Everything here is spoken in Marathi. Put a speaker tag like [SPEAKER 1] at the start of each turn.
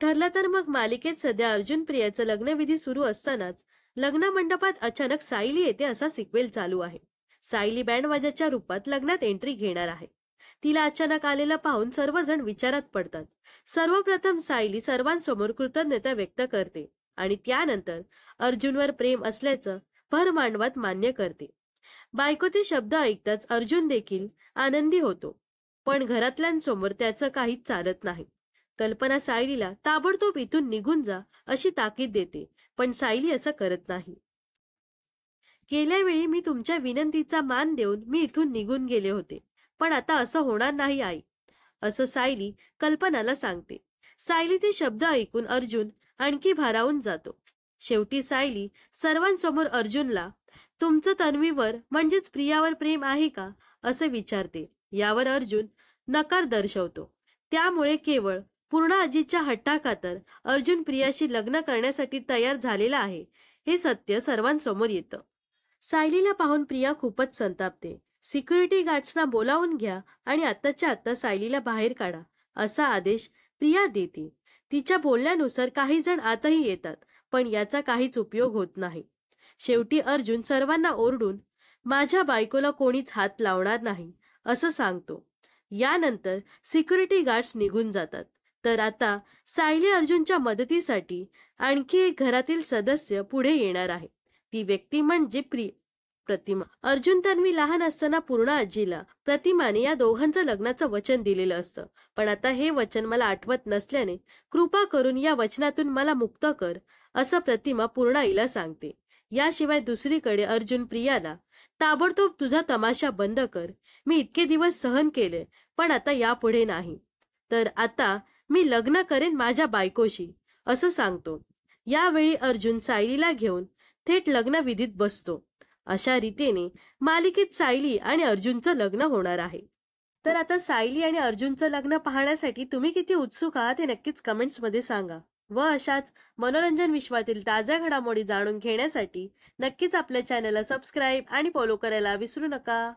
[SPEAKER 1] ठरलं तर मग मालिकेत सध्या अर्जुन प्रियाचं लग्नविधी सुरू असतानाच लग्न मंडपात अचानक सायली येते असा सिक्वेल चालू आहे. सायली बँडवाजाच्या रूपात लग्नात एंट्री घेणार आहे. तिला अचानक आलेलं पाहून सर्वजण विचारात पडतात. सर्वप्रथम सायली सर्वांसमोर कृतज्ञता व्यक्त करते आणि त्यानंतर अर्जुनवर प्रेम असल्याचं भर मांडवात मान्य करते. बायकोचे शब्द ऐकताच अर्जुन देखील आनंदी होतो, पण घरातल्यांसमोर त्याचं काहीच चालत नाही. कल्पना सायलीला ताबडतोब इथून निघून जा अशी ताकीद देते, पण सायली असं करत नाही. गेल्या वेळी मी तुमच्या विनंतीचा मान देऊन मी इथून निघून गेले होते, पण आता असं होणार नाही आई, असं सायली कल्पनाला सांगते. सायलीचे शब्द ऐकून अर्जुन आणखी भारावून जातो. शेवटी सायली सर्वांसमोर अर्जुनला तुमचं तन्वीवर म्हणजेच प्रियावर प्रेम आहे का असं विचारते. यावर अर्जुन नकार दर्शवतो. त्यामुळे केवळ पूर्ण आजीच्या हट्टाखातर अर्जुन प्रियाशी लग्न करण्यासाठी तयार झालेला आहे हे सत्य सर्वांसमोर येतं. सायलीला पाहून प्रिया खूपच संतापते. सिक्युरिटी गार्ड्सना बोलावून घ्या आणि आत्ताच्या आत्ता सायलीला बाहेर काढा असा आदेश प्रिया देते. तिच्या बोलण्यानुसार काही जण आतही येतात, पण याचा काहीच उपयोग होत नाही. शेवटी अर्जुन सर्वांना ओरडून माझ्या बायकोला कोणीच हात लावणार नाही असं सांगतो. यानंतर सिक्युरिटी गार्ड्स निघून जातात. तर आता सायली अर्जुनच्या मदतीसाठी आणखी एक घरातील सदस्य पुढे येणार आहे. ती व्यक्ती म्हणजे प्रतिमा. अर्जुन तन्वी लहान असताना पूर्ण आजीला प्रतिमाने या दोघांचं लग्नाचं वचन दिलेलं असतं, पण आता हे वचन मला आठवत नसल्याने कृपा करून या वचनातून मला मुक्त कर असं प्रतिमा पूर्ण आईला सांगते. याशिवाय दुसरीकडे अर्जुन प्रियाला ताबडतोब तुझा तमाशा बंद कर, मी इतके दिवस सहन केले पण आता यापुढे नाही, तर आता मी लग्न करेन माझ्या बायकोशी असं सांगतो. यावेळी अर्जुन सायलीला घेऊन थेट लग्नविधीत बसतो. अशा रीतीने मालिकेत सायली आणि अर्जुनचं लग्न होणार आहे. तर आता सायली आणि अर्जुनचं लग्न पाहण्यासाठी तुम्ही किती उत्सुक आहात हे नक्कीच कमेंट्समध्ये सांगा. व अशाच मनोरंजन विश्वातील ताज्या घडामोडी जाणून घेण्यासाठी नक्कीच आपल्या चॅनलला सबस्क्राईब आणि फॉलो करायला विसरू नका.